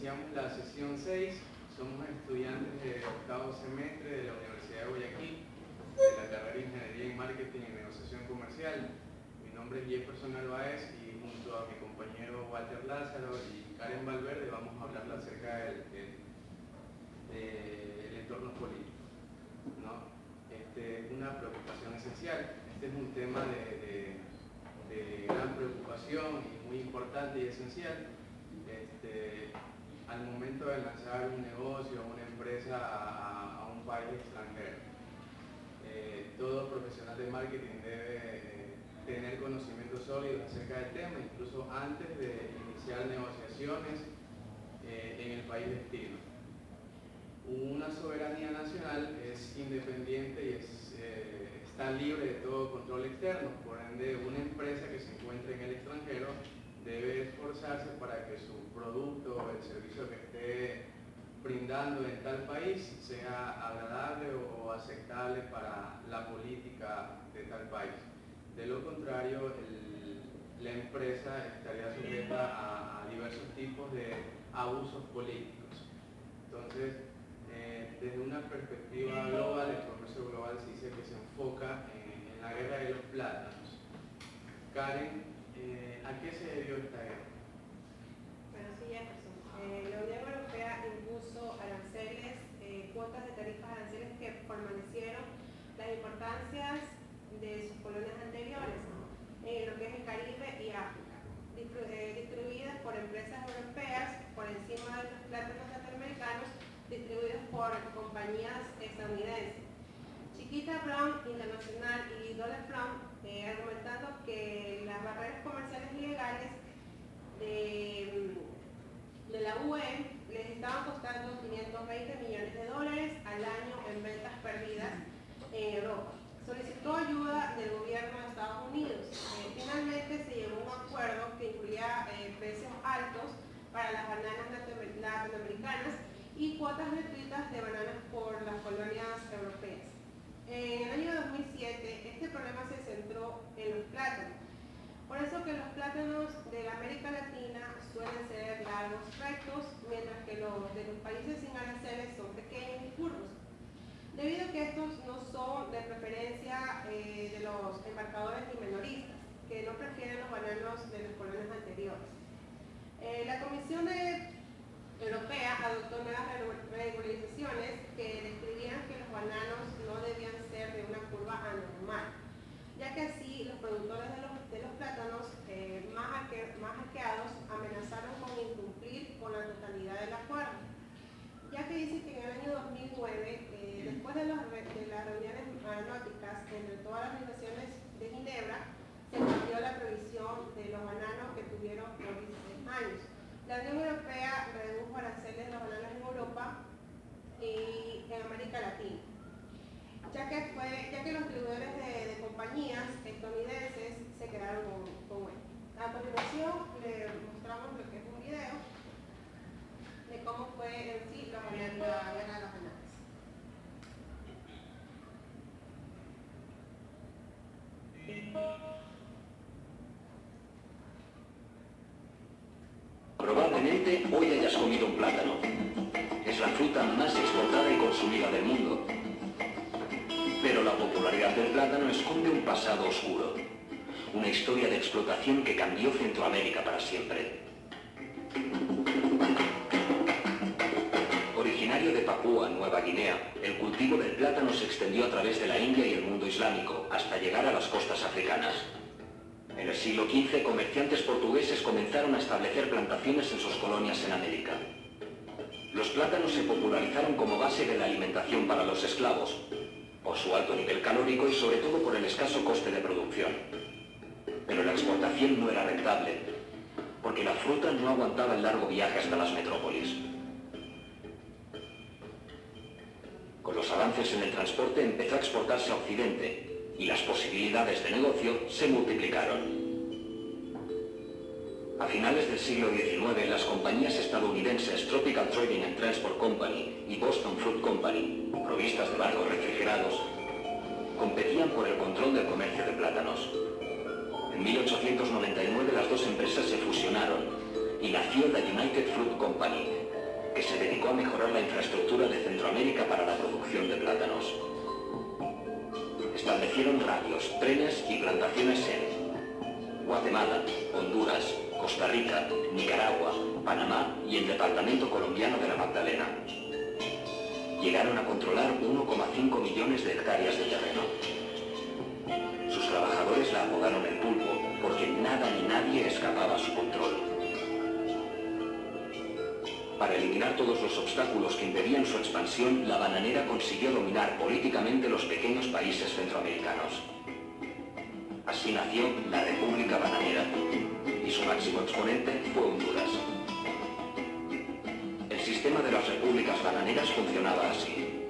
iniciamos la sesión 6. Somos estudiantes de octavo semestre de la Universidad de Guayaquil, de la carrera de Ingeniería en Marketing y Negociación Comercial. Mi nombre es Jefferson Albaez y junto a mi compañero Walter Lázaro y Karen Valverde vamos a hablar acerca del entorno político, ¿no? Es una preocupación esencial. Este es un tema de gran preocupación y muy importante y esencial. Al momento de lanzar un negocio o una empresa a un país extranjero, todo profesional de marketing debe tener conocimiento sólido acerca del tema, incluso antes de iniciar negociaciones en el país destino. Una soberanía nacional es independiente y está libre de todo control externo. Por ende, una empresa que se encuentre en el extranjero debe esforzarse para que su producto o el servicio que esté brindando en tal país sea agradable o aceptable para la política de tal país. De lo contrario, la empresa estaría sujeta a diversos tipos de abusos políticos. Entonces, desde una perspectiva global, el comercio global se dice que se enfoca en la guerra de los plátanos. Karen, ¿a qué se debió esta guerra? Bueno, sí, Jefferson. La Unión Europea impuso aranceles, cuotas de tarifas aranceles que permanecieron las importancias de sus colonias anteriores, en lo que es el Caribe y África, distribuidas por empresas europeas por encima de los plátanos norteamericanos, distribuidos por compañías estadounidenses. Chiquita Brown Internacional y Dollar Brown argumentando que las barreras comerciales ilegales de la UE les estaban costando 520 millones de dólares al año en ventas perdidas en Europa. Solicitó ayuda del gobierno de Estados Unidos. Finalmente se llegó a un acuerdo que incluía precios altos para las bananas latinoamericanas y cuotas gratuitas de bananas por las colonias europeas. En el año 2007, este problema se centró en los plátanos. Por eso que los plátanos de la América Latina suelen ser largos, rectos, mientras que los de los países sin aranceles son pequeños y curvos. Debido a que estos no son de preferencia de los embarcadores ni menoristas, que no prefieren los bananos de las colonias anteriores. La Comisión Europea adoptó nuevas regularizaciones que describían que los bananos no debían ser de una curva anormal, ya que así los productores de los plátanos más hackeados amenazaron con incumplir con la totalidad del acuerdo, ya que dice que en el año 2009, después de las reuniones aeronáuticas entre todas las organizaciones de Ginebra, se cambió la prohibición de los bananos que tuvieron por 16 años. La Unión Europea redujo aranceles de los bananos en Europa y en América Latina, ya que los distribuidores de compañías estadounidenses se quedaron con él. A continuación le mostramos lo que es un video de cómo fue en sí la guerra de las bananas. Probablemente hoy hayas comido un plátano. Es la fruta más exportada y consumida del mundo. Pero la popularidad del plátano esconde un pasado oscuro. Una historia de explotación que cambió Centroamérica para siempre. Originario de Papúa Nueva Guinea, el cultivo del plátano se extendió a través de la India y el mundo islámico, hasta llegar a las costas africanas. En el siglo XV, comerciantes portugueses comenzaron a establecer plantaciones en sus colonias en América. Los plátanos se popularizaron como base de la alimentación para los esclavos, por su alto nivel calórico y sobre todo por el escaso coste de producción. Pero la exportación no era rentable, porque la fruta no aguantaba el largo viaje hasta las metrópolis. Con los avances en el transporte empezó a exportarse a Occidente, y las posibilidades de negocio se multiplicaron. A finales del siglo XIX, las compañías estadounidenses Tropical Trading and Transport Company y Boston Fruit Company, provistas de barcos refrigerados, competían por el control del comercio de plátanos. En 1899 las dos empresas se fusionaron y nació la United Fruit Company, que se dedicó a mejorar la infraestructura de Centroamérica para la producción de plátanos. Establecieron radios, trenes y plantaciones en Guatemala, Honduras, Costa Rica, Nicaragua, Panamá y el departamento colombiano de la Magdalena. Llegaron a controlar 1,5 millones de hectáreas de terreno. Sus trabajadores la apodaron el pulpo, porque nada ni nadie escapaba a su control. Para eliminar todos los obstáculos que impedían su expansión, la bananera consiguió dominar políticamente los pequeños países centroamericanos. Así nació la República Bananera, y su máximo exponente fue Honduras. El sistema de las repúblicas bananeras funcionaba así.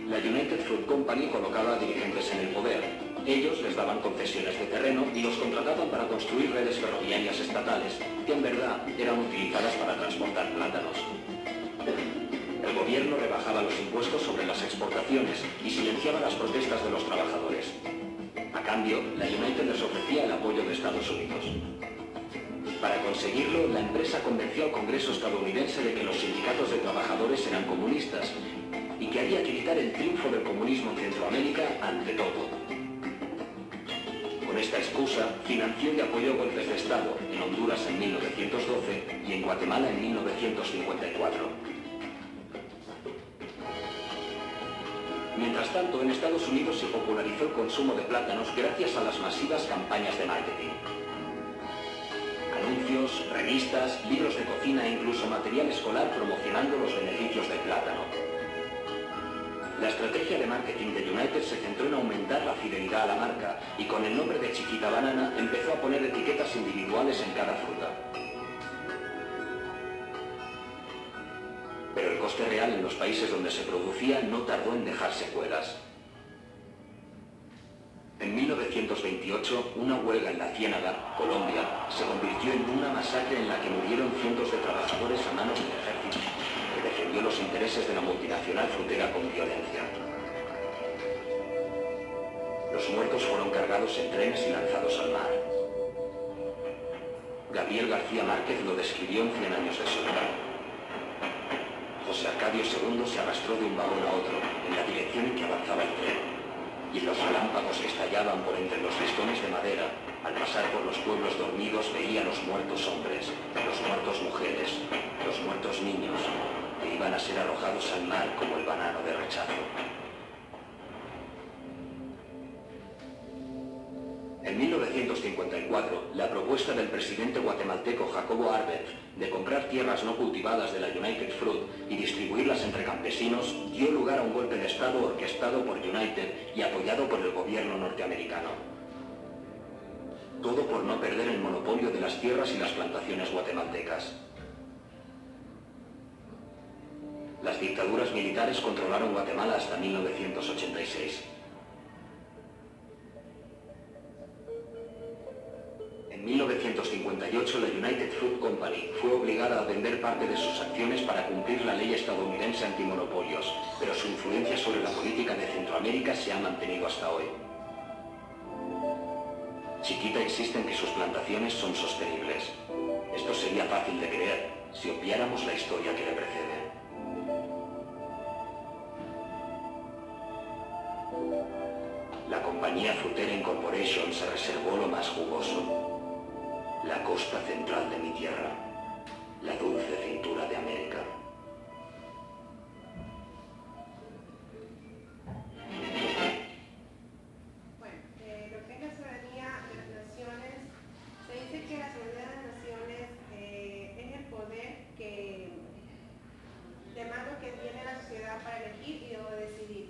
La United Fruit Company colocaba a dirigentes en el poder. Ellos les daban concesiones de terreno y los contrataban para construir redes ferroviarias estatales, que en verdad eran utilizadas para transportar plátanos. El gobierno rebajaba los impuestos sobre las exportaciones y silenciaba las protestas de los trabajadores. A cambio, la United les ofrecía el apoyo de Estados Unidos. Para conseguirlo, la empresa convenció al Congreso estadounidense de que los sindicatos de trabajadores eran comunistas y que había que evitar el triunfo del comunismo en Centroamérica ante todo. Con esta excusa, financió y apoyó golpes de Estado en Honduras en 1912 y en Guatemala en 1954. Mientras tanto, en Estados Unidos se popularizó el consumo de plátanos gracias a las masivas campañas de marketing. Anuncios, revistas, libros de cocina e incluso material escolar promocionando los beneficios del plátano. La estrategia de marketing de United se centró en aumentar la fidelidad a la marca y con el nombre de Chiquita Banana empezó a poner etiquetas individuales en cada fruta. Pero el coste real en los países donde se producía no tardó en dejar secuelas. En 1928, una huelga en La Ciénaga, Colombia, se convirtió en una masacre en la que murieron cientos de trabajadores a manos del ejército, que defendió los intereses de la multinacional frutera con violencia. Los muertos fueron cargados en trenes y lanzados al mar. Gabriel García Márquez lo describió en 100 años de soledad. José Arcadio II se arrastró de un vagón a otro, en la dirección en que avanzaba el tren, y los relámpagos que estallaban por entre los listones de madera, al pasar por los pueblos dormidos veía los muertos hombres, los muertos mujeres, los muertos niños, que iban a ser arrojados al mar como el banano de rechazo. En 1954, la propuesta del presidente guatemalteco Jacobo Arbenz de comprar tierras no cultivadas de la United Fruit y distribuirlas entre campesinos dio lugar a un golpe de Estado orquestado por United y apoyado por el gobierno norteamericano. Todo por no perder el monopolio de las tierras y las plantaciones guatemaltecas. Las dictaduras militares controlaron Guatemala hasta 1986. En 1958, la United Fruit Company fue obligada a vender parte de sus acciones para cumplir la ley estadounidense antimonopolios, pero su influencia sobre la política de Centroamérica se ha mantenido hasta hoy. Chiquita insiste en que sus plantaciones son sostenibles. Esto sería fácil de creer si obviáramos la historia que le precede. La compañía Frutera Incorporation se reservó lo más jugoso. La costa central de mi tierra, la dulce cintura de América. Bueno, lo que es la soberanía de las naciones, se dice que la soberanía de las naciones es el poder de mando que tiene la sociedad para elegir y luego decidir.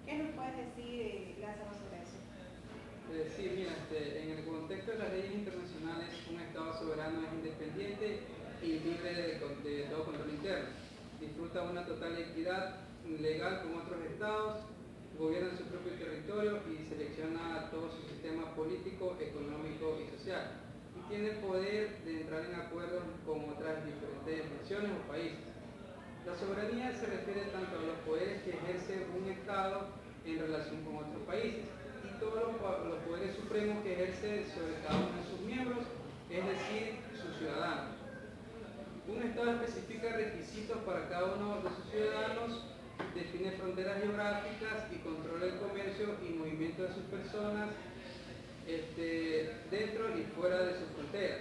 ¿Qué nos puedes decir, Lázaro, sobre eso? Sí, mira, en el contexto de las leyes internacionales, un Estado soberano es independiente y libre de todo control interno. Disfruta una total equidad legal con otros Estados, gobierna su propio territorio y selecciona todo su sistema político, económico y social. Y tiene el poder de entrar en acuerdos con otras diferentes naciones o países. La soberanía se refiere tanto a los poderes que ejerce un Estado en relación con otros países y todos los poderes supremos que ejerce sobre cada uno de sus miembros, es decir, sus ciudadanos. Un Estado especifica requisitos para cada uno de sus ciudadanos, define fronteras geográficas y controla el comercio y movimiento de sus personas dentro y fuera de sus fronteras,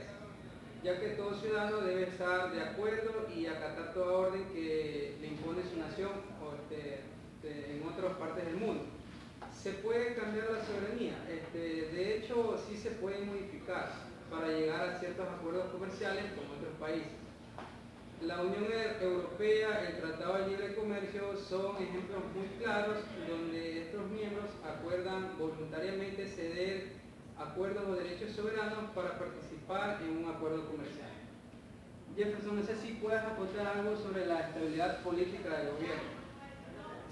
ya que todo ciudadano debe estar de acuerdo y acatar toda orden que le impone su nación o en otras partes del mundo. Se puede cambiar la soberanía, de hecho sí se puede modificar para llegar a ciertos acuerdos comerciales con otros países. La Unión Europea, el Tratado de Libre Comercio son ejemplos muy claros donde estos miembros acuerdan voluntariamente ceder acuerdos o derechos soberanos para participar en un acuerdo comercial. Jefferson, no sé si puedes aportar algo sobre la estabilidad política del gobierno.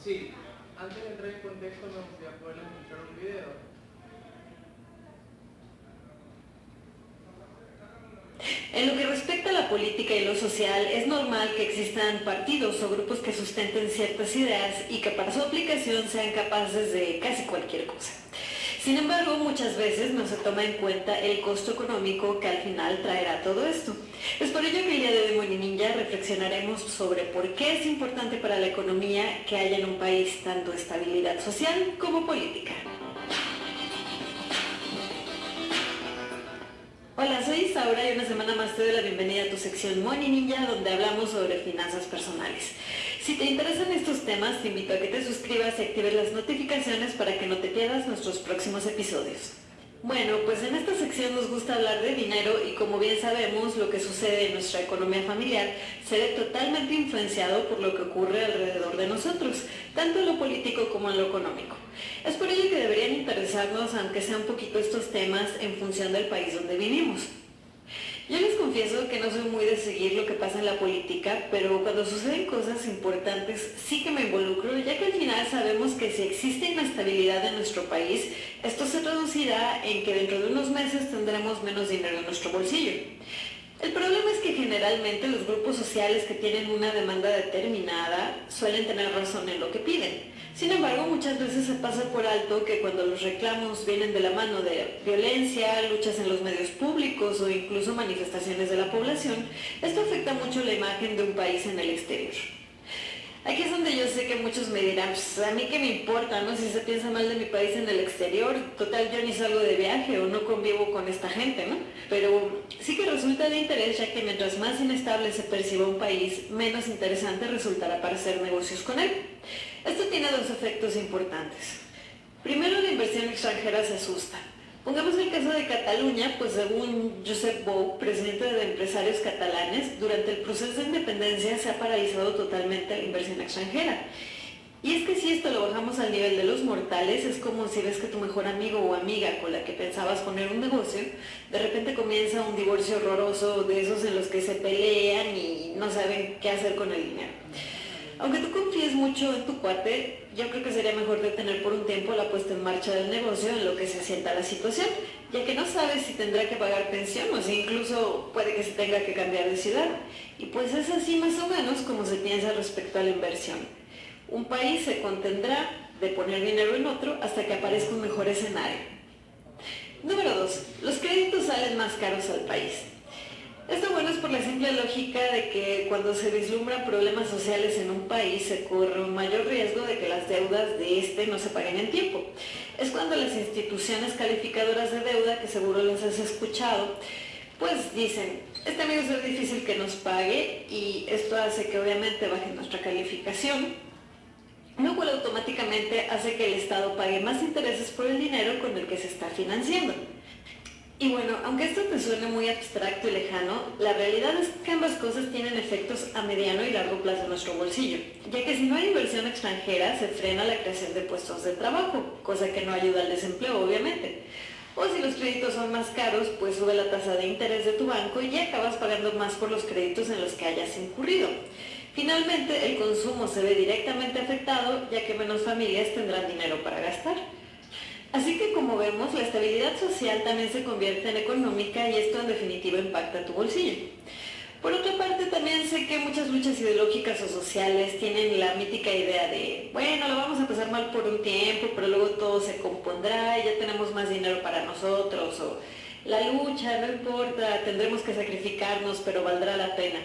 Sí, antes de entrar en contexto me gustaría poderles mostrar un video. En lo que respecta a la política y lo social, es normal que existan partidos o grupos que sustenten ciertas ideas y que para su aplicación sean capaces de casi cualquier cosa. Sin embargo, muchas veces no se toma en cuenta el costo económico que al final traerá todo esto. Es por ello que el día de hoy, Moni Ninja, reflexionaremos sobre por qué es importante para la economía que haya en un país tanto estabilidad social como política. Hola, soy Isaura y una semana más te doy la bienvenida a tu sección Moni Ninja, donde hablamos sobre finanzas personales. Si te interesan estos temas, te invito a que te suscribas y actives las notificaciones para que no te pierdas nuestros próximos episodios. Bueno, pues en esta sección nos gusta hablar de dinero y como bien sabemos, lo que sucede en nuestra economía familiar se ve totalmente influenciado por lo que ocurre alrededor de nosotros, tanto en lo político como en lo económico. Es por ello que deberían interesarnos, aunque sea un poquito, estos temas en función del país donde vivimos. Yo les confieso que no soy muy de seguir lo que pasa en la política, pero cuando suceden cosas importantes sí que me involucro, ya que al final sabemos que si existe inestabilidad en nuestro país, esto se traducirá en que dentro de unos meses tendremos menos dinero en nuestro bolsillo. El problema es que generalmente los grupos sociales que tienen una demanda determinada suelen tener razón en lo que piden. Sin embargo, muchas veces se pasa por alto que cuando los reclamos vienen de la mano de violencia, luchas en los medios públicos o incluso manifestaciones de la población, esto afecta mucho la imagen de un país en el exterior. Aquí es donde yo sé que muchos me dirán, pues a mí qué me importa, ¿no? Si se piensa mal de mi país en el exterior, total yo ni salgo de viaje o no convivo con esta gente, ¿no? Pero sí que resulta de interés, ya que mientras más inestable se perciba un país, menos interesante resultará para hacer negocios con él. Esto tiene dos efectos importantes. Primero, la inversión extranjera se asusta. Pongamos el caso de Cataluña, pues según Josep Bou, presidente de empresarios catalanes, durante el proceso de independencia se ha paralizado totalmente la inversión extranjera. Y es que si esto lo bajamos al nivel de los mortales, es como si ves que tu mejor amigo o amiga con la que pensabas poner un negocio, de repente comienza un divorcio horroroso de esos en los que se pelean y no saben qué hacer con el dinero. Aunque tú confíes mucho en tu cuate, yo creo que sería mejor detener por un tiempo la puesta en marcha del negocio en lo que se asienta la situación, ya que no sabes si tendrá que pagar pensión o si incluso puede que se tenga que cambiar de ciudad. Y pues es así más o menos como se piensa respecto a la inversión. Un país se contendrá de poner dinero en otro hasta que aparezca un mejor escenario. Número 2. Los créditos salen más caros al país. Esto bueno es por la simple lógica de que cuando se vislumbran problemas sociales en un país se corre un mayor riesgo de que las deudas de este no se paguen en tiempo. Es cuando las instituciones calificadoras de deuda, que seguro las has escuchado, pues dicen, este amigo es muy difícil que nos pague y esto hace que obviamente baje nuestra calificación, lo cual automáticamente hace que el Estado pague más intereses por el dinero con el que se está financiando. Y bueno, aunque esto te suene muy abstracto y lejano, la realidad es que ambas cosas tienen efectos a mediano y largo plazo en nuestro bolsillo, ya que si no hay inversión extranjera se frena la creación de puestos de trabajo, cosa que no ayuda al desempleo obviamente. O si los créditos son más caros, pues sube la tasa de interés de tu banco y ya acabas pagando más por los créditos en los que hayas incurrido. Finalmente, el consumo se ve directamente afectado, ya que menos familias tendrán dinero para gastar. Así que como vemos, la estabilidad social también se convierte en económica y esto en definitiva impacta tu bolsillo. Por otra parte, también sé que muchas luchas ideológicas o sociales tienen la mítica idea de, bueno, lo vamos a pasar mal por un tiempo, pero luego todo se compondrá y ya tenemos más dinero para nosotros, o la lucha, no importa, tendremos que sacrificarnos, pero valdrá la pena.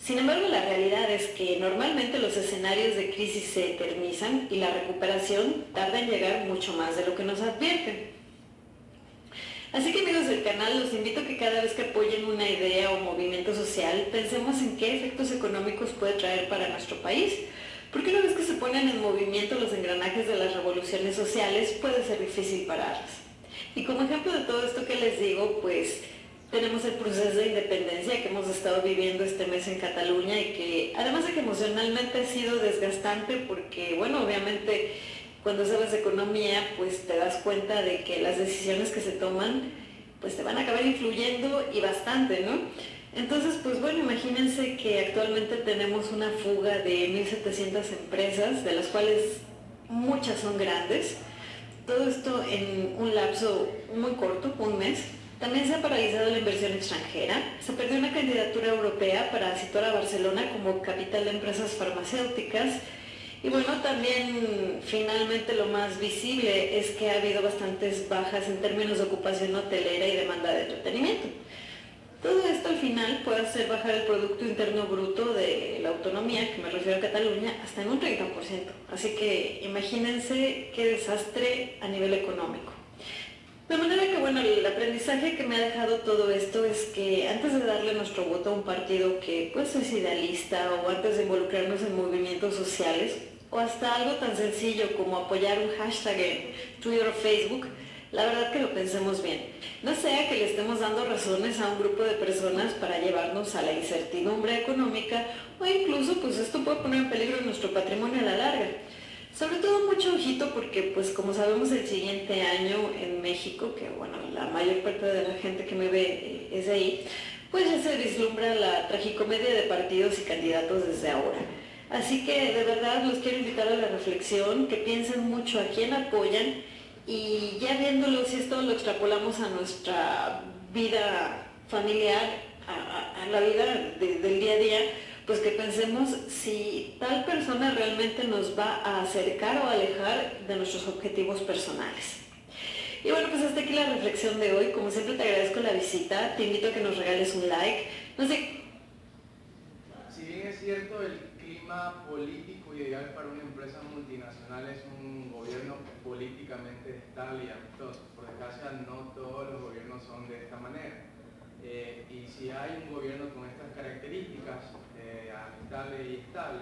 Sin embargo, la realidad es que normalmente los escenarios de crisis se eternizan y la recuperación tarda en llegar mucho más de lo que nos advierten. Así que amigos del canal, los invito a que cada vez que apoyen una idea o movimiento social, pensemos en qué efectos económicos puede traer para nuestro país, porque una vez que se ponen en movimiento los engranajes de las revoluciones sociales, puede ser difícil pararlas. Y como ejemplo de todo esto que les digo, pues tenemos el proceso de independencia que hemos estado viviendo este mes en Cataluña y que además de que emocionalmente ha sido desgastante porque, bueno, obviamente cuando sabes de economía pues te das cuenta de que las decisiones que se toman pues te van a acabar influyendo y bastante, ¿no? Entonces, pues bueno, imagínense que actualmente tenemos una fuga de 1.700 empresas, de las cuales muchas son grandes. Todo esto en un lapso muy corto, un mes. También se ha paralizado la inversión extranjera. Se perdió una candidatura europea para situar a Barcelona como capital de empresas farmacéuticas. Y bueno, también finalmente lo más visible es que ha habido bastantes bajas en términos de ocupación hotelera y demanda de entretenimiento. Todo esto al final puede hacer bajar el Producto Interno Bruto de la autonomía, que me refiero a Cataluña, hasta en un 30%. Así que imagínense qué desastre a nivel económico. De manera que, bueno, el aprendizaje que me ha dejado todo esto es que antes de darle nuestro voto a un partido que pues es idealista o antes de involucrarnos en movimientos sociales o hasta algo tan sencillo como apoyar un hashtag en Twitter o Facebook, la verdad que lo pensemos bien. No sea que le estemos dando razones a un grupo de personas para llevarnos a la incertidumbre económica o incluso pues esto puede poner en peligro nuestro patrimonio a la larga. Sobre todo mucho ojito porque pues como sabemos el siguiente año en México, que bueno, la mayor parte de la gente que me ve es de ahí, pues ya se vislumbra la tragicomedia de partidos y candidatos desde ahora. Así que de verdad los quiero invitar a la reflexión, que piensen mucho a quién apoyan y ya viéndolo, si esto lo extrapolamos a nuestra vida familiar, a la vida del día a día, pues que pensemos si tal persona realmente nos va a acercar o alejar de nuestros objetivos personales. Y bueno, pues hasta aquí la reflexión de hoy. Como siempre te agradezco la visita, te invito a que nos regales un like. No sé. Si bien es cierto, el clima político ideal para una empresa multinacional es un gobierno políticamente estable y amistoso. Por desgracia, no todos los gobiernos son de esta manera. Y si hay un gobierno con estas características, amistable y estable,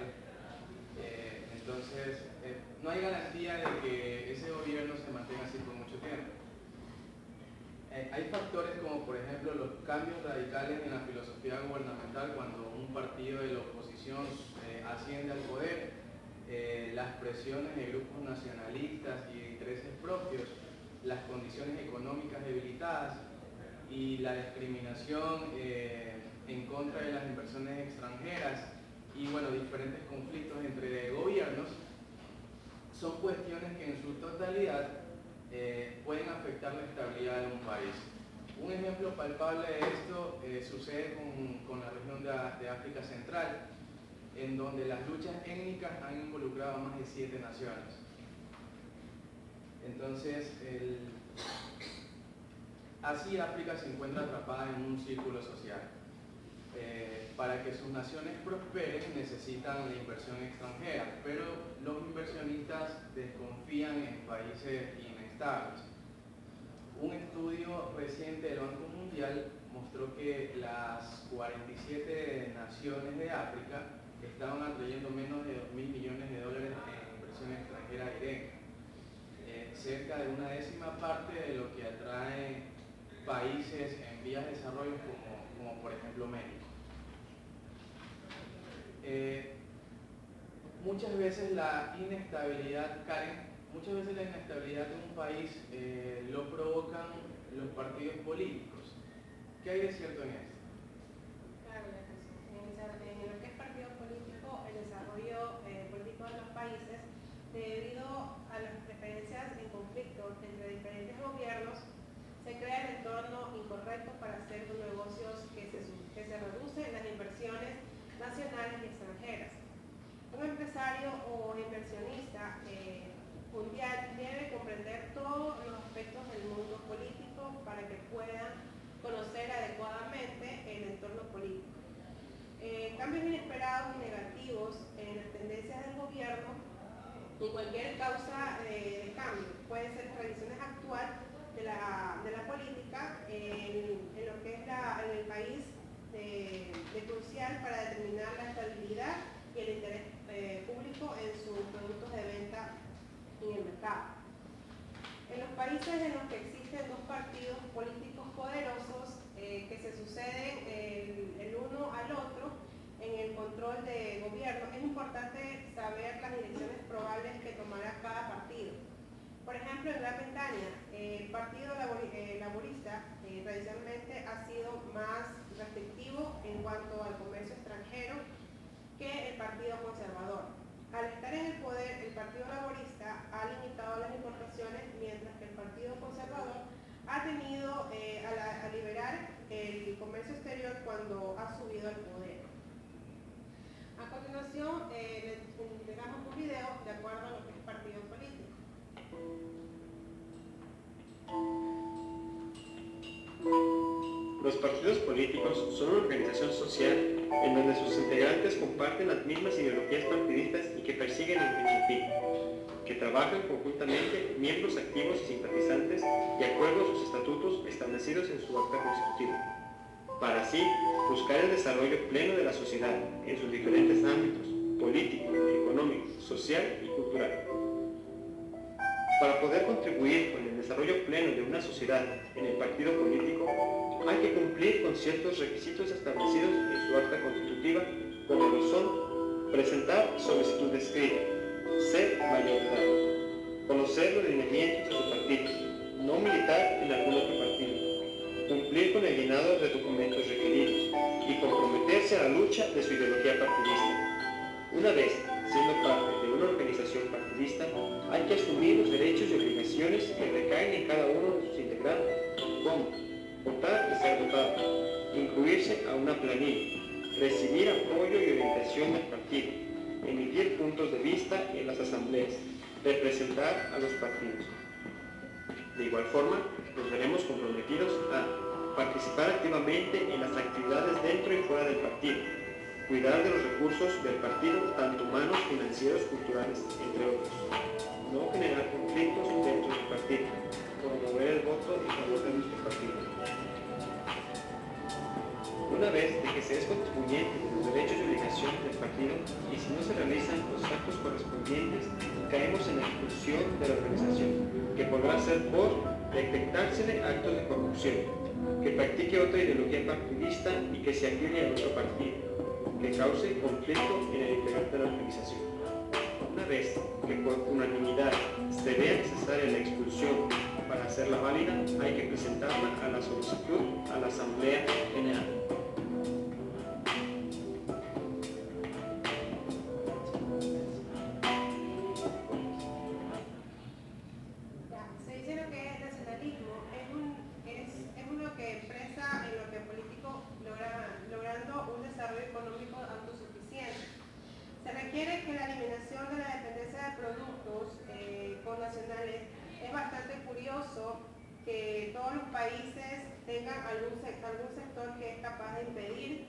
entonces no hay garantía de que ese gobierno se mantenga así por mucho tiempo. Hay factores como por ejemplo los cambios radicales en la filosofía gubernamental cuando un partido de la oposición asciende al poder, las presiones de grupos nacionalistas y de intereses propios, las condiciones económicas debilitadas y la discriminación en contra de las inversiones extranjeras y bueno, diferentes conflictos entre gobiernos son cuestiones que en su totalidad pueden afectar la estabilidad de un país. Un ejemplo palpable de esto sucede con la región de África Central, en donde las luchas étnicas han involucrado a más de 7 naciones. Entonces, así África se encuentra atrapada en un círculo social. Para que sus naciones prosperen necesitan la inversión extranjera, pero los inversionistas desconfían en países inestables. Un estudio reciente del Banco Mundial mostró que las 47 naciones de África estaban atrayendo menos de 2.000 millones de dólares en inversión extranjera directa, cerca de una décima parte de lo que atraen países en vías de desarrollo como por ejemplo México. Muchas veces la inestabilidad, Karen, de un país lo provocan los partidos políticos. ¿Qué hay de cierto en esto? Claro, en lo que es partido político, el desarrollo político de los países, debido a las preferencias en conflicto entre diferentes gobiernos, se crea el entorno incorrecto para hacer negocios que se reducen las inversiones nacionales y extranjeras. Un empresario o inversionista mundial debe comprender todos los aspectos del mundo político para que puedan conocer adecuadamente el entorno político. Cambios y cualquier causa de cambio. Puede ser la revisión actual de la política en lo que es en el país de crucial para determinar la estabilidad y el interés público en sus productos de venta en el mercado. En los países en los que existen dos partidos políticos poderosos que se suceden el uno al otro en el control de gobierno, es importante saber las direcciones probables que tomará cada partido. Por ejemplo, en Gran Bretaña, el Partido Laborista tradicionalmente ha sido más restrictivo en cuanto al comercio extranjero que el Partido Conservador. Al estar en el poder, el Partido Laborista ha limitado las importaciones, mientras que el Partido Conservador ha tenido a liberar el comercio exterior cuando ha subido al poder. A continuación, le damos un video de acuerdo a lo que es partido político. Los partidos políticos son una organización social en donde sus integrantes comparten las mismas ideologías partidistas y que persiguen el mismo fin, que trabajan conjuntamente miembros activos y simpatizantes de acuerdo a sus estatutos establecidos en su acta constitutiva, para así buscar el desarrollo pleno de la sociedad en sus diferentes ámbitos, político, económico, social y cultural. Para poder contribuir con el desarrollo pleno de una sociedad en el partido político, hay que cumplir con ciertos requisitos establecidos en su acta constitutiva, como lo son presentar solicitud de escrita, ser mayor de edad, conocer los lineamientos de su partido, no militar en algún otro partido, cumplir con el llenado de documentos requeridos y comprometerse a la lucha de su ideología partidista. Una vez siendo parte de una organización partidista, hay que asumir los derechos y obligaciones que recaen en cada uno de sus integrantes, como votar y ser votado, incluirse a una planilla, recibir apoyo y orientación del partido, emitir puntos de vista en las asambleas, representar a los partidos. De igual forma, nos veremos comprometidos a participar activamente en las actividades dentro y fuera del partido, cuidar de los recursos del partido, tanto humanos, financieros, culturales, entre otros, no generar conflictos dentro del partido, promover el voto en favor de nuestro partido. Una vez de que se es contribuyente de los derechos y obligaciones del partido, y si no se realizan los actos correspondientes, caemos en la expulsión de la organización, que podrá ser por detectársele actos de corrupción, que practique otra ideología partidista y que se afilie a otro partido, que cause conflicto en el interior de la organización. Una vez que por unanimidad se vea necesaria la expulsión para hacerla válida, hay que presentarla a la solicitud a la Asamblea General. Se dice lo que es nacionalismo, es uno que expresa en lo que político logrando un desarrollo económico autosuficiente. Se requiere que la eliminación de la dependencia de productos connacionales. Es bastante curioso que todos los países tengan algún sector que es capaz de impedir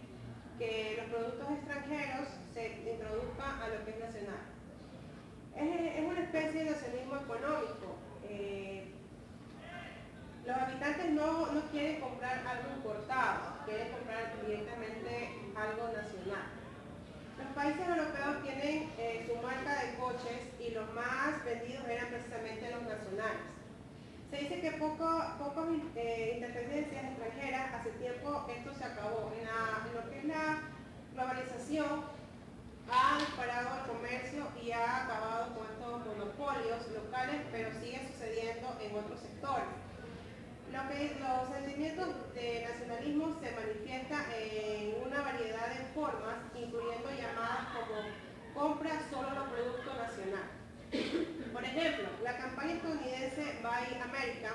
que los productos extranjeros se introduzcan a lo que es nacional. Es una especie de nacionalismo económico. Los habitantes no quieren comprar algo importado, quieren comprar directamente algo nacional. Los países europeos tienen su marca de coches y los más vendidos eran precisamente los nacionales. Se dice que pocas interferencias extranjeras, hace tiempo esto se acabó. En lo que es la globalización ha disparado el comercio y ha acabado con estos monopolios locales, pero sigue sucediendo en otros sectores. Los sentimientos de nacionalismo se manifiestan en una variedad de formas, incluyendo llamadas como compra solo los productos nacionales. Por ejemplo, la campaña estadounidense Buy American,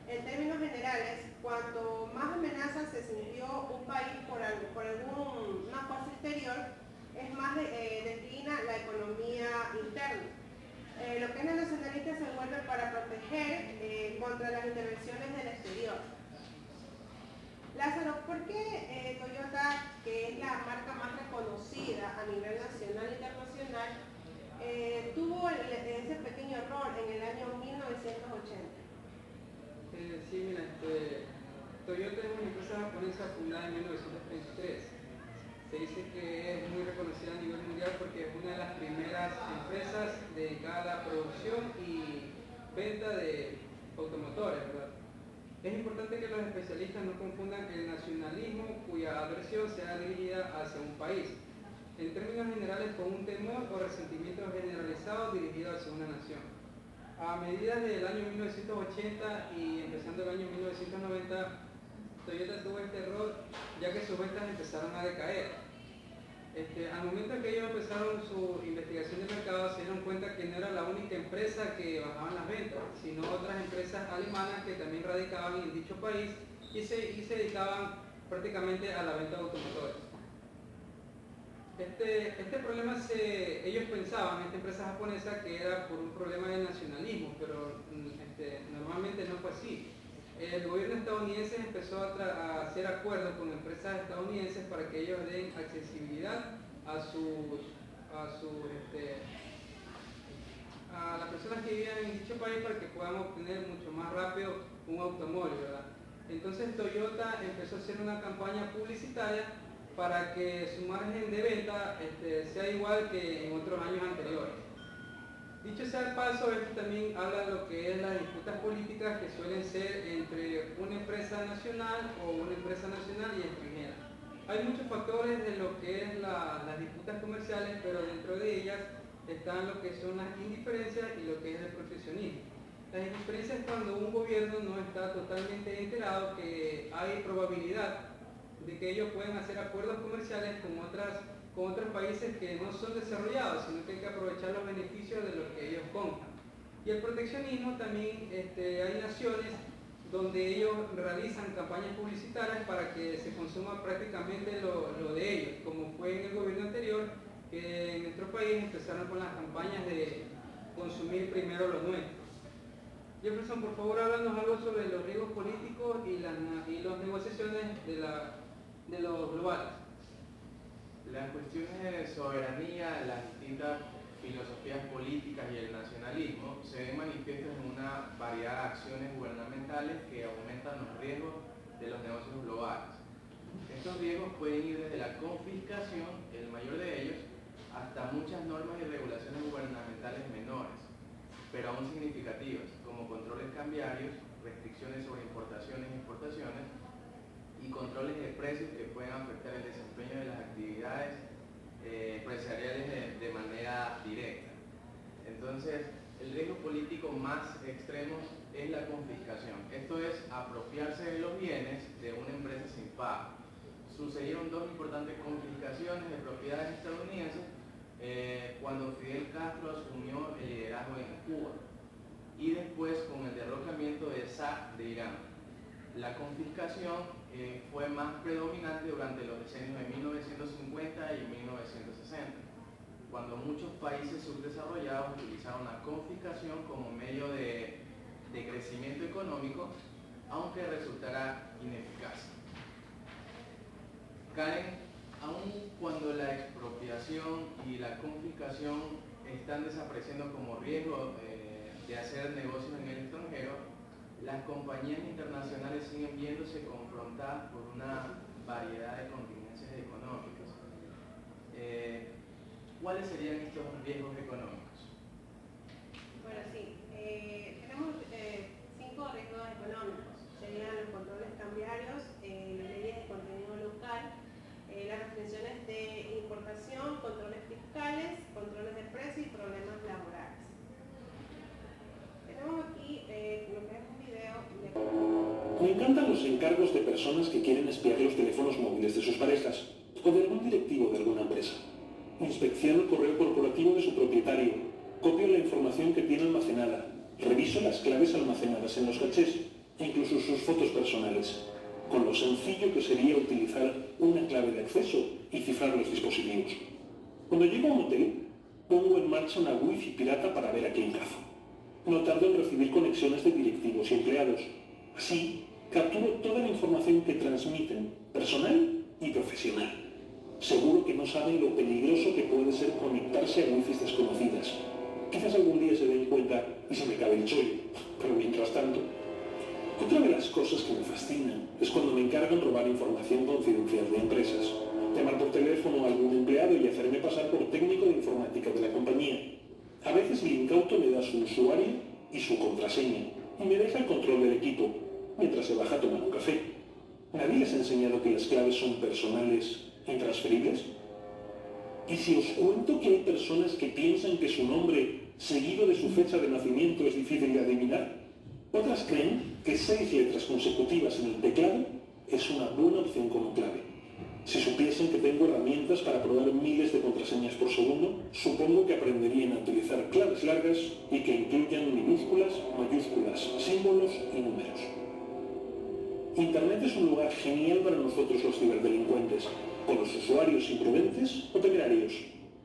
en términos generales, cuanto más amenaza se sintió un país por alguna fuerza exterior, es más declina la economía interna. Lo que es el nacionalista se vuelve para proteger contra las intervenciones del exterior. Lázaro, ¿por qué Toyota, que es la marca más reconocida a nivel nacional e internacional, tuvo ese pequeño error en el año 1980. Sí, mira, Toyota es una empresa japonesa fundada en 1933. Se dice que es muy reconocida a nivel mundial porque es una de las primeras empresas dedicadas a la producción y venta de automotores, ¿verdad? Es importante que los especialistas no confundan el nacionalismo cuya aversión sea dirigida hacia un país, en términos generales con un temor o resentimiento generalizado dirigido hacia una nación. A medida del año 1980 y empezando el año 1990, Toyota tuvo este error ya que sus ventas empezaron a decaer. Al momento que ellos empezaron su investigación de mercado, se dieron cuenta que no era la única empresa que bajaban las ventas, sino otras empresas alemanas que también radicaban en dicho país y se dedicaban prácticamente a la venta de automotores. Este problema ellos pensaban, esta empresa japonesa, que era por un problema de nacionalismo, pero normalmente no fue así. El gobierno estadounidense empezó a hacer acuerdos con empresas estadounidenses para que ellos den accesibilidad a las personas que vivían en dicho país para que puedan obtener mucho más rápido un automóvil, ¿verdad? Entonces Toyota empezó a hacer una campaña publicitaria para que su margen de venta sea igual que en otros años anteriores. Dicho sea el paso, esto también habla de lo que es las disputas políticas que suelen ser entre una empresa nacional o una empresa nacional y extranjera. Hay muchos factores de lo que es las disputas comerciales, pero dentro de ellas están lo que son las indiferencias y lo que es el proteccionismo. Las indiferencias es cuando un gobierno no está totalmente enterado que hay probabilidad de que ellos pueden hacer acuerdos comerciales con otros países que no son desarrollados, sino que hay que aprovechar los beneficios de lo que ellos compran. Y el proteccionismo también, hay naciones donde ellos realizan campañas publicitarias para que se consuma prácticamente lo de ellos, como fue en el gobierno anterior, que en nuestro país empezaron con las campañas de consumir primero lo nuestro. Jefferson, por favor, háblanos algo sobre los riesgos políticos y las negociaciones de los globales. Las cuestiones de soberanía, las distintas filosofías políticas y el nacionalismo se ven manifiestos en una variedad de acciones gubernamentales que aumentan los riesgos de los negocios globales. Estos riesgos pueden ir desde la confiscación, el mayor de ellos, hasta muchas normas y regulaciones gubernamentales menores, pero aún significativas, como controles cambiarios, restricciones sobre importaciones e exportaciones, y controles de precios que pueden afectar el desempeño de las actividades empresariales de manera directa. Entonces, el riesgo político más extremo es la confiscación. Esto es apropiarse de los bienes de una empresa sin pago. Sucedieron dos importantes confiscaciones de propiedades estadounidenses cuando Fidel Castro asumió el liderazgo en Cuba y después con el derrocamiento de Shah de Irán. La confiscación fue más predominante durante los decenios de 1950 y 1960, cuando muchos países subdesarrollados utilizaron la confiscación como medio de crecimiento económico, aunque resultara ineficaz. Karen, aun cuando la expropiación y la confiscación están desapareciendo como riesgo de hacer negocios en el extranjero, las compañías internacionales siguen viéndose confrontadas por una variedad de contingencias económicas. ¿Cuáles serían estos riesgos económicos? Bueno, sí, tenemos 5 riesgos económicos. Serían los controles cambiarios, las leyes de contenido local, las restricciones de importación, controles fiscales, controles de precio y problemas laborales. Tenemos aquí lo que es un video de... Me encantan los encargos de personas que quieren espiar los teléfonos móviles de sus parejas o de algún directivo de alguna empresa. Inspecciono el correo corporativo de su propietario, copio la información que tiene almacenada, reviso las claves almacenadas en los cachés e incluso sus fotos personales, con lo sencillo que sería utilizar una clave de acceso y cifrar los dispositivos. Cuando llego a un hotel, pongo en marcha una wifi pirata para ver a quién cazo. No tardo en recibir conexiones de directivos y empleados. Así, capturo toda la información que transmiten, personal y profesional. Seguro que no saben lo peligroso que puede ser conectarse a wifis desconocidas. Quizás algún día se den cuenta y se me cabe el chollo, pero mientras tanto... Otra de las cosas que me fascina es cuando me encargan robar información confidencial de empresas, llamar por teléfono a algún empleado y hacerme pasar por técnico de informática de la compañía. A veces el incauto me da su usuario y su contraseña y me deja el control del equipo mientras se baja a tomar un café. ¿Nadie les ha enseñado que las claves son personales e intransferibles? ¿Y si os cuento que hay personas que piensan que su nombre, seguido de su fecha de nacimiento, es difícil de adivinar? Otras creen que 6 letras consecutivas en el teclado es una buena opción como clave. Si supiesen que tengo herramientas para probar miles de contraseñas por segundo, supongo que aprenderían a utilizar claves largas y que incluyan minúsculas, mayúsculas, símbolos y números. Internet es un lugar genial para nosotros los ciberdelincuentes, con los usuarios imprudentes o temerarios,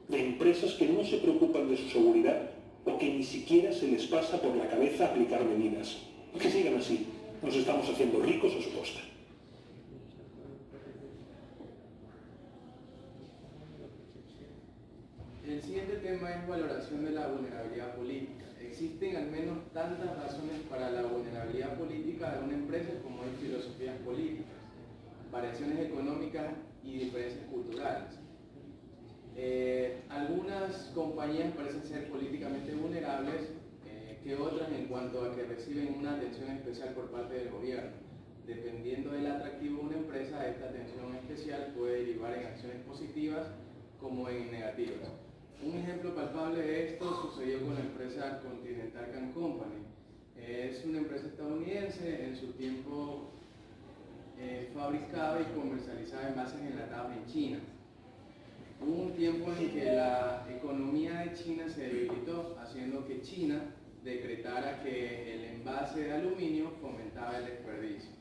de empresas que no se preocupan de su seguridad o que ni siquiera se les pasa por la cabeza aplicar medidas. Que sigan así, nos estamos haciendo ricos a su costa. El siguiente tema es valoración de la vulnerabilidad política. Existen al menos tantas razones para la vulnerabilidad política de una empresa como hay filosofías políticas, variaciones económicas y diferencias culturales. Algunas compañías parecen ser políticamente vulnerables que otras en cuanto a que reciben una atención especial por parte del gobierno. Dependiendo del atractivo de una empresa, esta atención especial puede derivar en acciones positivas como en negativas. Un ejemplo palpable de esto sucedió con la empresa Continental Can Company. Es una empresa estadounidense, en su tiempo fabricaba y comercializaba envases enlatados en China. Hubo un tiempo en que la economía de China se debilitó, haciendo que China decretara que el envase de aluminio fomentaba el desperdicio.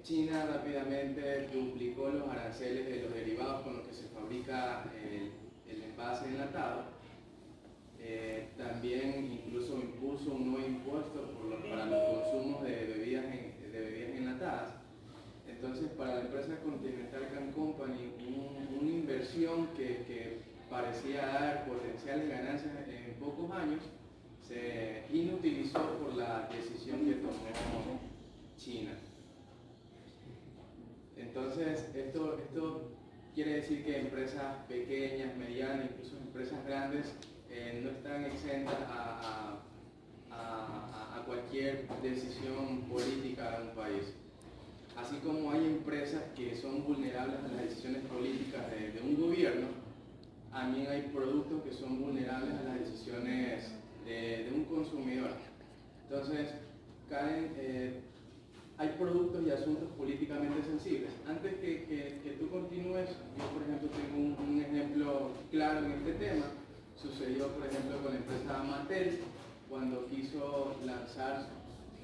China rápidamente duplicó los aranceles de los derivados con los que se fabrica el envase enlatado. También incluso impuso un nuevo impuesto para los consumos de bebidas enlatadas. Entonces, para la empresa Continental Can Company, una inversión que parecía dar potenciales ganancias en pocos años, se inutilizó por la decisión que tomó China. Entonces, esto quiere decir que empresas pequeñas, medianas, incluso empresas grandes, no están exentas a cualquier decisión política de un país. Así como hay empresas que son vulnerables a las decisiones políticas de un gobierno, también hay productos que son vulnerables a las decisiones de un consumidor. Entonces, hay productos y asuntos políticamente sensibles. Antes que tú continúes, yo por ejemplo tengo un ejemplo claro en este tema. Sucedió por ejemplo con la empresa Mattel, cuando quiso lanzar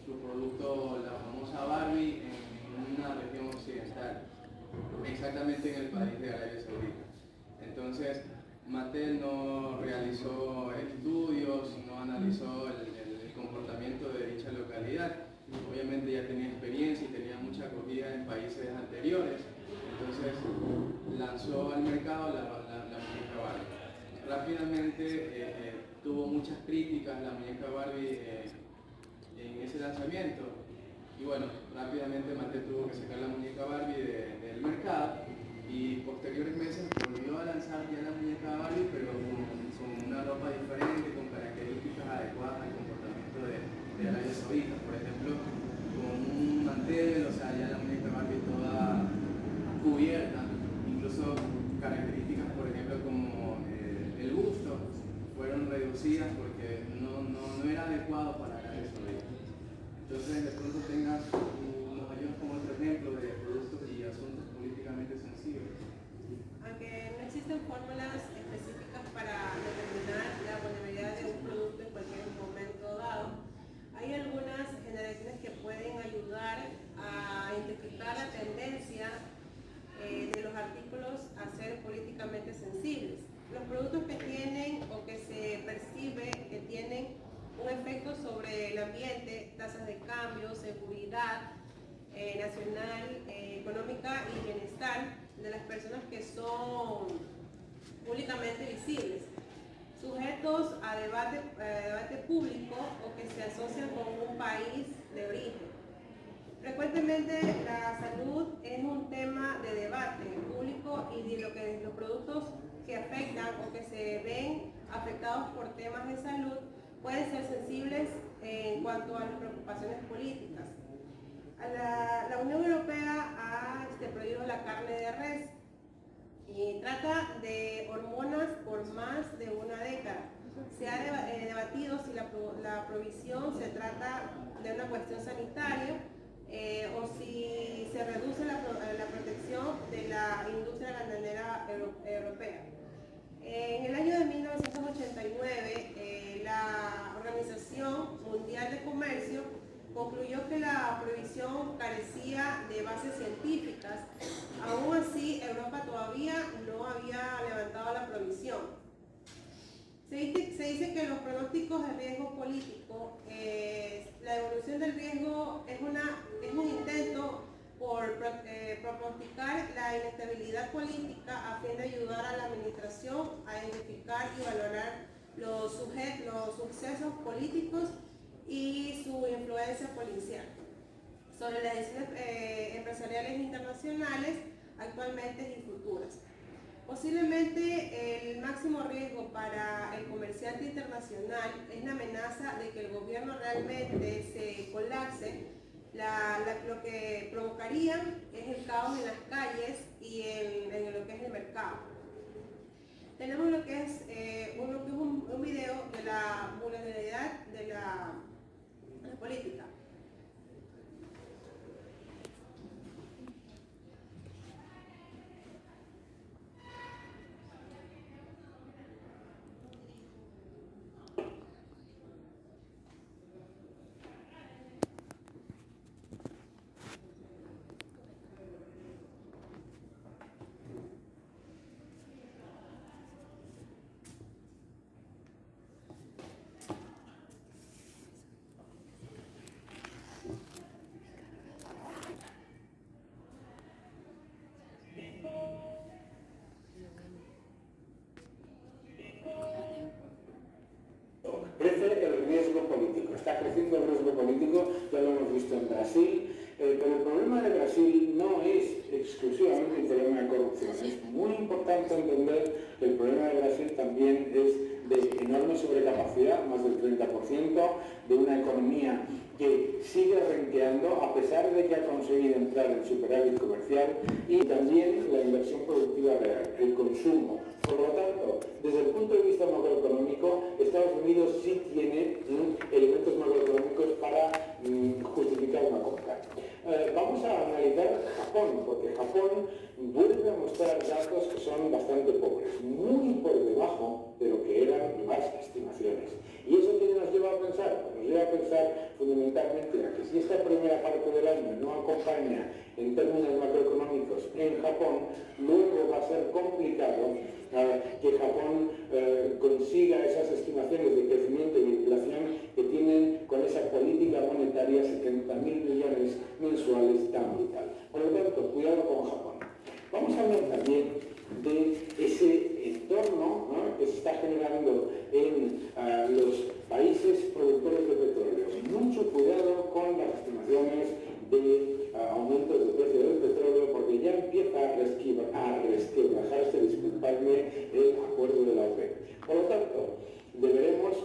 su producto, la famosa Barbie, en una región occidental, exactamente en el país de Arabia Saudita. Entonces, Mattel no realizó estudios, no analizó el comportamiento de dicha localidad. Obviamente ya tenía experiencia y tenía mucha acogida en países anteriores, entonces lanzó al mercado la muñeca Barbie. Rápidamente tuvo muchas críticas la muñeca Barbie en ese lanzamiento, y bueno, rápidamente Mattel tuvo que sacar la muñeca Barbie del mercado, y posteriores meses volvió a lanzar ya la muñeca Barbie, pero con una ropa diferente, con características adecuadas al comportamiento de Arabia Saudita. Por ejemplo, con un mantel, o sea, ya la muñeca Barbie toda cubierta, incluso características, por ejemplo, como el busto, fueron reducidas porque no era adecuado para Arabia Saudita. Entonces, de pronto nos ayudas como otro ejemplo de productos y asuntos políticamente sensibles. Aunque no existen fórmulas específicas para determinar la vulnerabilidad de un producto en cualquier momento dado, hay algunas generaciones que pueden ayudar a identificar la tendencia de los artículos a ser políticamente sensibles. Los productos que tienen o que se percibe que tienen un efecto sobre el ambiente, tasas de cambio, seguridad nacional, económica y bienestar, de las personas que son públicamente visibles, sujetos a debate público o que se asocian con un país de origen. Frecuentemente la salud es un tema de debate público y de lo que los productos que afectan o que se ven afectados por temas de salud pueden ser sensibles en cuanto a las preocupaciones políticas. La Unión Europea ha prohibido la carne de res y trata de hormonas por más de una década. Se ha debatido si la prohibición se trata de una cuestión sanitaria o si se reduce la protección de la industria ganadera europea. En el año de 1989, la Organización Mundial de Comercio concluyó que la prohibición carecía de bases científicas. Aún así, Europa todavía no había levantado la prohibición. Se dice que los pronósticos de riesgo político, la evolución del riesgo es un intento por pronosticar la inestabilidad política a fin de ayudar a la administración a identificar y valorar los sucesos políticos y su influencia policial sobre las decisiones empresariales internacionales actualmente y futuras. Posiblemente el máximo riesgo para el comerciante internacional es la amenaza de que el gobierno realmente se colapse. Lo que provocaría es el caos en las calles y en lo que es el mercado. Tenemos lo que es un video de la vulnerabilidad de la política. Crece el riesgo político, está creciendo el riesgo político, ya lo hemos visto en Brasil, pero el problema de Brasil no es exclusivamente un problema de corrupción. Es muy importante entender que el problema de Brasil también es de enorme sobrecapacidad, más del 30%, de una economía que sigue renqueando a pesar de que ha conseguido entrar en superávit comercial, y también la inversión productiva real, el consumo. Por lo tanto, desde el punto de vista macroeconómico, Estados Unidos sí tiene elementos macroeconómicos para justificar una compra. Vamos a analizar Japón, porque Japón vuelve a mostrar datos que son bastante pobres, muy por debajo de lo que eran las estimaciones. ¿Y eso qué nos lleva a pensar? Pues nos lleva a pensar fundamentalmente a que si esta primera parte del año no acompaña en términos macroeconómicos en Japón, luego va a ser complicado que Japón consiga esas estimaciones de crecimiento y de inflación que tienen con esa política monetaria 70.000 millones mensuales tan vital. Por lo tanto, cuidado con Japón. Vamos a hablar también de ese entorno, ¿no?, que se está generando en los países productores de petróleo. Mucho cuidado con las estimaciones de aumentos de precio del petróleo, porque ya empieza a resquebrajarse, disculpadme, el acuerdo de la OPEP. Por lo tanto, deberemos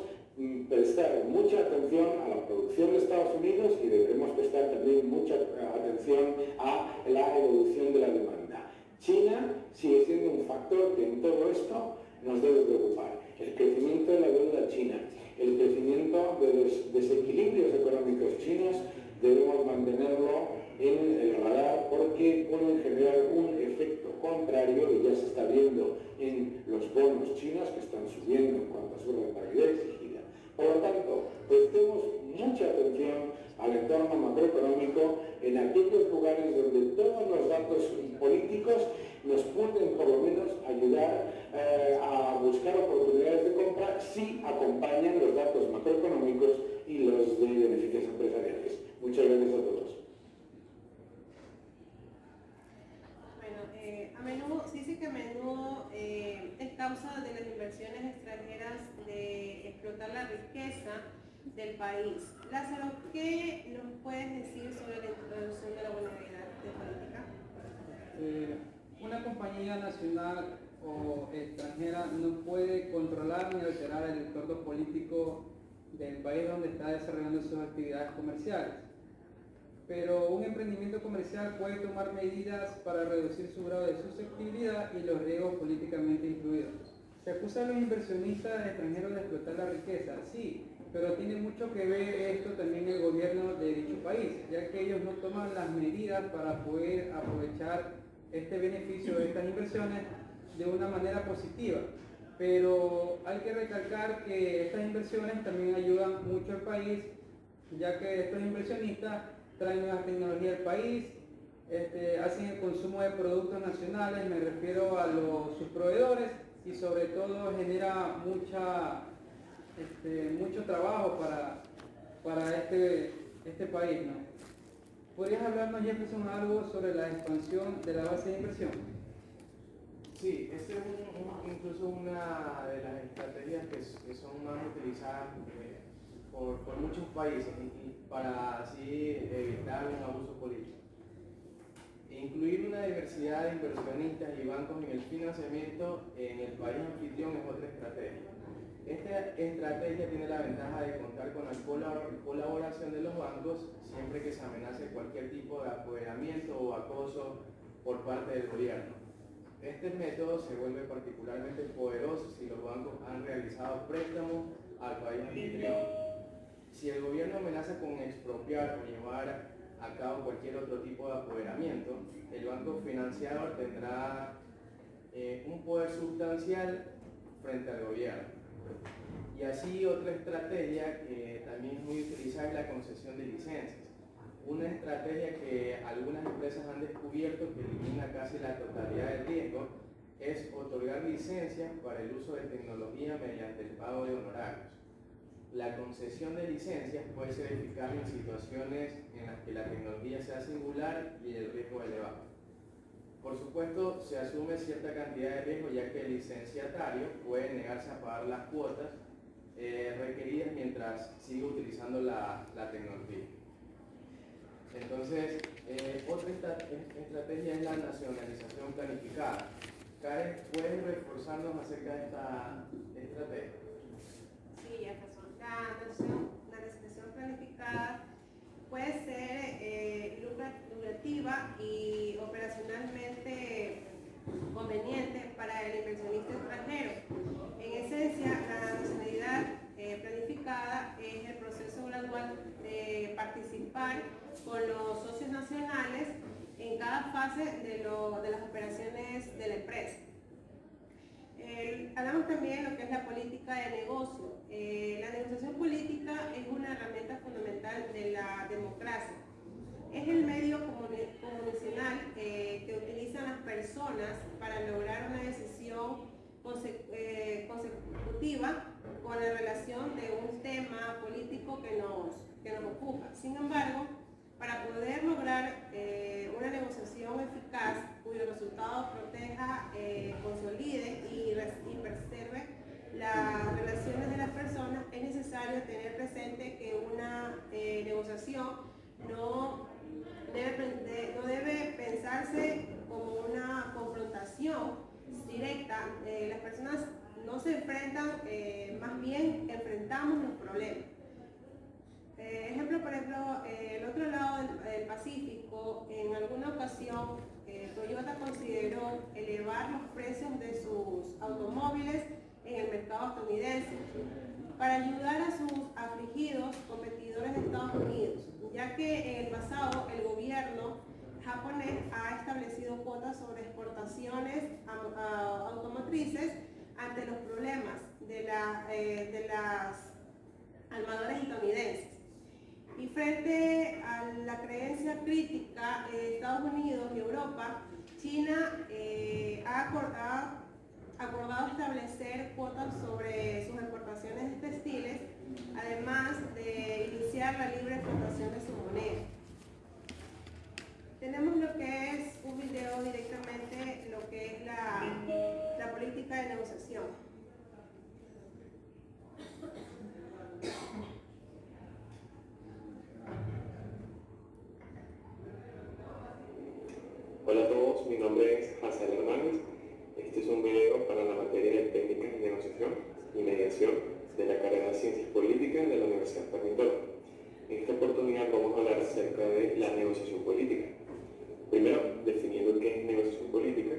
prestar mucha atención a la producción de Estados Unidos y deberemos prestar también mucha atención a la evolución de la demanda. China sigue siendo un factor que en todo esto nos debe preocupar. El crecimiento de la deuda china, el crecimiento de los desequilibrios económicos chinos, debemos mantenerlo en el radar porque pueden generar un efecto contrario, y ya se está viendo en los bonos chinos que están subiendo en cuanto a su rentabilidad exigida. Por lo tanto, prestemos mucha atención al entorno macroeconómico en aquellos lugares donde todos los datos políticos nos pueden por lo menos ayudar a buscar oportunidades de compra si acompañan los datos macroeconómicos y los de beneficios empresariales. Muchas gracias a todos. Bueno, a menudo es causa de las inversiones extranjeras de explotar la riqueza del país. Lázaro, ¿qué nos puedes decir sobre la introducción de la vulnerabilidad de política? Una compañía nacional o extranjera no puede controlar ni alterar el entorno político del país donde está desarrollando sus actividades comerciales. Pero un emprendimiento comercial puede tomar medidas para reducir su grado de susceptibilidad y los riesgos políticamente incluidos. ¿Se acusa a los inversionistas extranjeros de explotar la riqueza? Sí, pero tiene mucho que ver esto también el gobierno de dicho país, ya que ellos no toman las medidas para poder aprovechar este beneficio de estas inversiones de una manera positiva. Pero hay que recalcar que estas inversiones también ayudan mucho al país, ya que estos inversionistas traen nuevas tecnologías al país, hacen el consumo de productos nacionales, me refiero a sus proveedores, y sobre todo genera mucho trabajo para este país, ¿no? ¿Podrías hablarnos, Jefferson, algo sobre la expansión de la base de inversión? Sí, esta es incluso una de las estrategias que son más utilizadas por muchos países para así evitar un abuso político. Incluir una diversidad de inversionistas y bancos en el financiamiento en el país anfitrión es otra estrategia. Esta estrategia tiene la ventaja de contar con la colaboración de los bancos siempre que se amenace cualquier tipo de apoderamiento o acoso por parte del gobierno. Este método se vuelve particularmente poderoso si los bancos han realizado préstamos al país anfitrión. Si el gobierno amenaza con expropiar o llevar a cabo cualquier otro tipo de apoderamiento, el banco financiador tendrá un poder sustancial frente al gobierno. Y así otra estrategia que también es muy utilizada es la concesión de licencias. Una estrategia que algunas empresas han descubierto que elimina casi la totalidad del riesgo es otorgar licencias para el uso de tecnología mediante el pago de honorarios. La concesión de licencias puede ser eficaz en situaciones en las que la tecnología sea singular y el riesgo elevado. Por supuesto, se asume cierta cantidad de riesgo ya que el licenciatario puede negarse a pagar las cuotas requeridas mientras sigue utilizando la tecnología. Entonces, otra estrategia es la nacionalización planificada. Karen, ¿puedes reforzarnos acerca de esta estrategia? Sí, Jefferson. La nacionalización planificada puede ser lucrativa y operacionalmente conveniente para el inversionista extranjero. En esencia, la nacionalidad planificada es el proceso gradual de participar con los socios nacionales en cada fase de las operaciones de la empresa. Hablamos también de lo que es la política de negocio. La negociación política es una herramienta fundamental de la democracia. Es el medio comunicacional que utilizan las personas para lograr una decisión consecutiva con la relación de un tema político que nos ocupa. Sin embargo, para poder lograr una negociación eficaz cuyo resultado proteja, consolide y preserve las relaciones de las personas, es necesario tener presente que una negociación no debe pensarse como una confrontación directa. Las personas no se enfrentan, más bien enfrentamos los problemas. Por ejemplo, el otro lado del Pacífico, en alguna ocasión Toyota consideró elevar los precios de sus automóviles en el mercado estadounidense para ayudar a sus afligidos competidores de Estados Unidos, ya que en el pasado el gobierno japonés ha establecido cuotas sobre exportaciones automotrices ante los problemas de las armadoras estadounidenses. Y frente a la creencia crítica de Estados Unidos y Europa, China ha acordado establecer cuotas sobre sus exportaciones de textiles, además de iniciar la libre explotación de su moneda. Tenemos lo que es un video directamente lo lo que es la política de negociación. Hola a todos, mi nombre es Hazel Hernández. Este es un video para la materia de técnicas de negociación y mediación de la carrera de Ciencias Políticas de la Universidad Sarmiento. En esta oportunidad vamos a hablar acerca de la negociación política. Primero, definiendo qué es negociación política,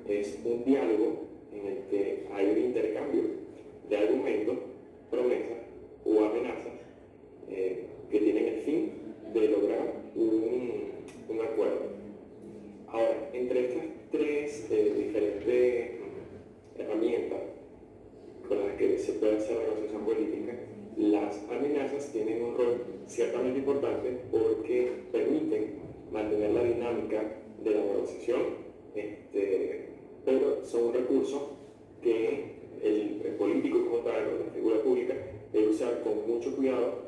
es un diálogo en el que hay un intercambio de argumentos, promesas o amenazas que tienen el fin de lograr un acuerdo. Ahora, entre estas tres diferentes herramientas con las que se puede hacer negociación política, las amenazas tienen un rol ciertamente importante porque permiten mantener la dinámica de la negociación, pero son un recurso que el político como tal, o la figura pública, debe usar con mucho cuidado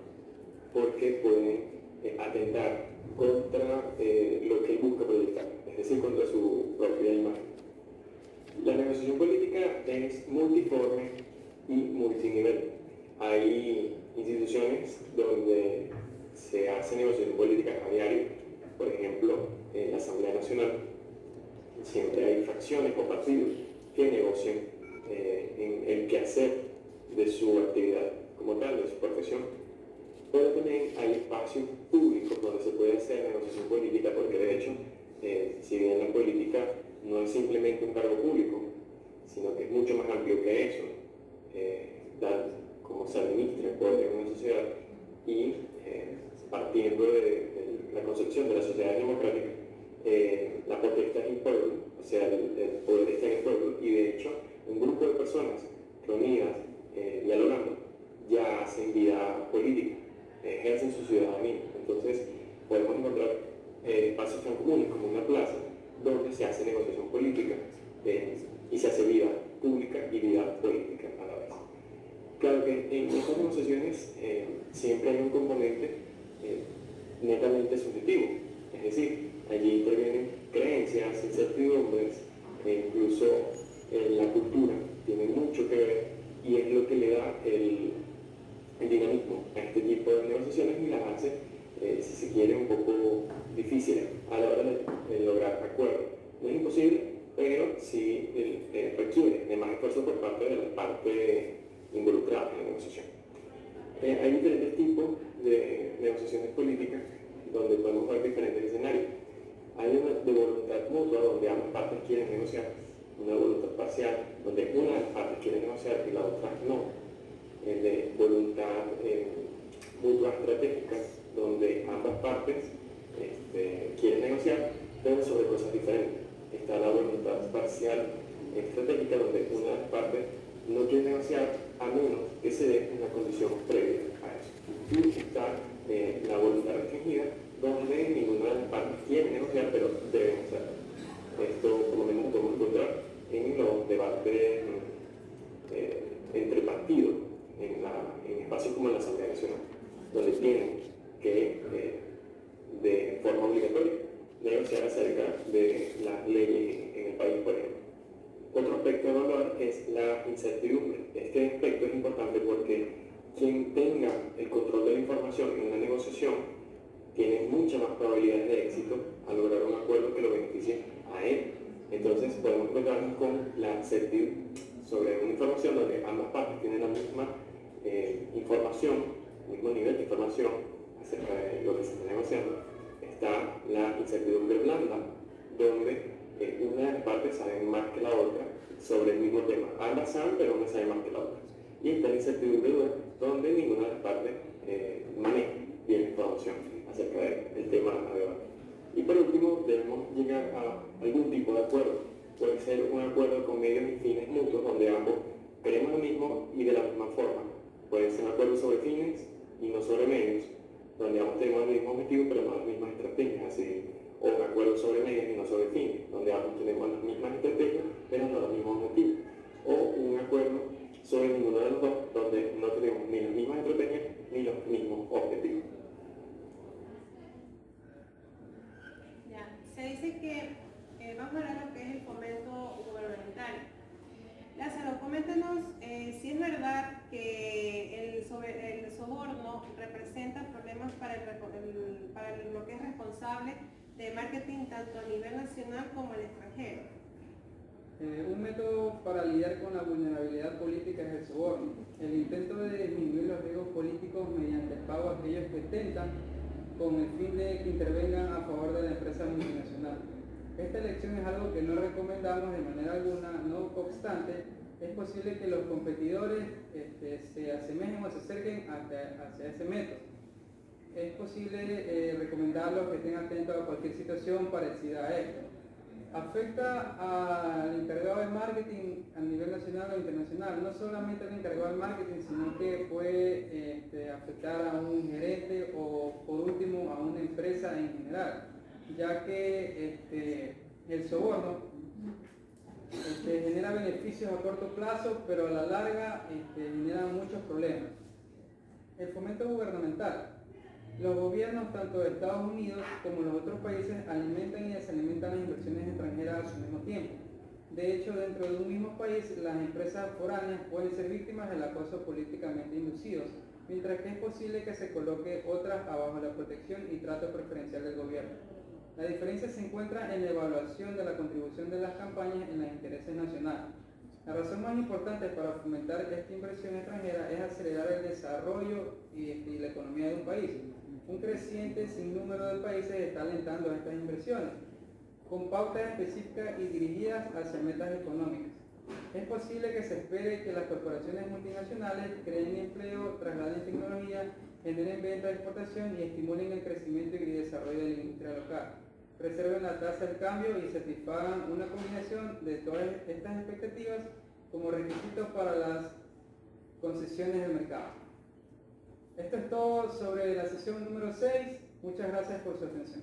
porque pueden atentar contra lo que él busca proyectar, es decir, contra su propia imagen. La negociación política es multiforme y multinivel. Hay instituciones donde se hace negociación política a diario, por ejemplo, en la Asamblea Nacional. Siempre hay fracciones o partidos que negocian en el quehacer de su actividad como tal, de su profesión. Pero también hay espacios públicos donde se puede hacer negociación política, porque de hecho, si bien la política no es simplemente un cargo público, sino que es mucho más amplio que eso, tal como se administra el poder en una sociedad y partiendo de la concepción de la sociedad democrática, la potestad es el pueblo, o sea, el poder está en el pueblo, y de hecho, un grupo de personas reunidas, dialogando, ya hacen vida política, ejercen su ciudadanía. Entonces, podemos encontrar espacios tan comunes como una plaza, donde se hace negociación política y se hace vida pública y vida política a la vez. Claro que en estas negociaciones siempre hay un componente netamente subjetivo, es decir, allí intervienen creencias, incertidumbres, e incluso la cultura tiene mucho que ver y es lo que le da el dinamismo a este tipo de negociaciones y las hace, si se quiere, un poco difíciles a la hora de lograr acuerdos. No es imposible, pero sí requiere de más esfuerzo por parte de la parte involucrada en la negociación. Hay diferentes tipos de negociaciones políticas donde podemos ver diferentes escenarios. Hay una de voluntad mutua donde ambas partes quieren negociar, una voluntad parcial donde una de las partes quiere negociar y la otra no. De voluntad mutua estratégica donde ambas partes quieren negociar, pero sobre cosas diferentes. Está la voluntad parcial estratégica donde una de las partes no quiere negociar a menos que se dé una condición previa a eso. Y está la voluntad restringida donde ninguna de las partes quiere negociar, pero debe negociar. Esto por lo menos lo podemos encontrar en los debates entre partidos, en espacios como la Asamblea Nacional, donde tienen que, de forma obligatoria, negociar acerca de las leyes en el país, por ejemplo. Otro aspecto de evaluar es la incertidumbre. Este aspecto es importante porque quien tenga el control de la información en una negociación tiene muchas más probabilidades de éxito al lograr un acuerdo que lo beneficie a él. Entonces podemos encontrarnos con la certidumbre sobre una información donde ambas partes tienen la misma información, el mismo nivel de información acerca de lo que se está negociando. Está la incertidumbre blanda, donde una de las partes sabe más que la otra sobre el mismo tema. Ambas saben, pero una sabe más que la otra. Y está la incertidumbre dura, donde ninguna de las partes maneja bien la información acerca del tema a debate. Y por último, debemos llegar a algún tipo de acuerdo. Puede ser un acuerdo con medios y fines mutuos, donde ambos queremos lo mismo y de la misma forma. Puede ser un acuerdo sobre fines y no sobre medios, donde ambos tenemos el mismo objetivo, pero no las mismas estrategias. Así, o un acuerdo sobre medios y no sobre fines, donde ambos tenemos las mismas estrategias, pero no los mismos objetivos. O un acuerdo sobre ninguno de los dos, donde no tenemos ni las mismas estrategias ni los mismos objetivos. Ya, se dice que vamos a hablar de lo que es el fomento gubernamental. Lázaro, coméntanos si es verdad que el soborno representa problemas para lo que es responsable de marketing tanto a nivel nacional como al extranjero. Un método para lidiar con la vulnerabilidad política es el soborno, el intento de disminuir los riesgos políticos mediante el pago a aquellos que tentan con el fin de que intervengan a favor de la empresa multinacional. Esta elección es algo que no recomendamos de manera alguna, no obstante, es posible que los competidores se asemejen o se acerquen hacia ese método. Es posible recomendarlos que estén atentos a cualquier situación parecida a esto. Afecta al encargado de marketing a nivel nacional o internacional, no solamente al encargado de marketing, sino que puede afectar a un gerente o por último a una empresa en general, ya que el soborno genera beneficios a corto plazo, pero a la larga genera muchos problemas. El fomento gubernamental. Los gobiernos, tanto de Estados Unidos como los otros países, alimentan y desalimentan las inversiones extranjeras a su mismo tiempo. De hecho, dentro de un mismo país, las empresas foráneas pueden ser víctimas del acoso políticamente inducido, mientras que es posible que se coloque otras abajo la protección y trato preferencial del gobierno. La diferencia se encuentra en la evaluación de la contribución de las campañas en los intereses nacionales. La razón más importante para fomentar esta inversión extranjera es acelerar el desarrollo y la economía de un país. Un creciente sinnúmero de países está alentando estas inversiones, con pautas específicas y dirigidas hacia metas económicas. Es posible que se espere que las corporaciones multinacionales creen empleo, trasladen tecnología, generen venta de exportación y estimulen el crecimiento y desarrollo de la industria local. Preserven la tasa del cambio y satisfagan una combinación de todas estas expectativas como requisitos para las concesiones del mercado. Esto es todo sobre la sesión número 6. Muchas gracias por su atención.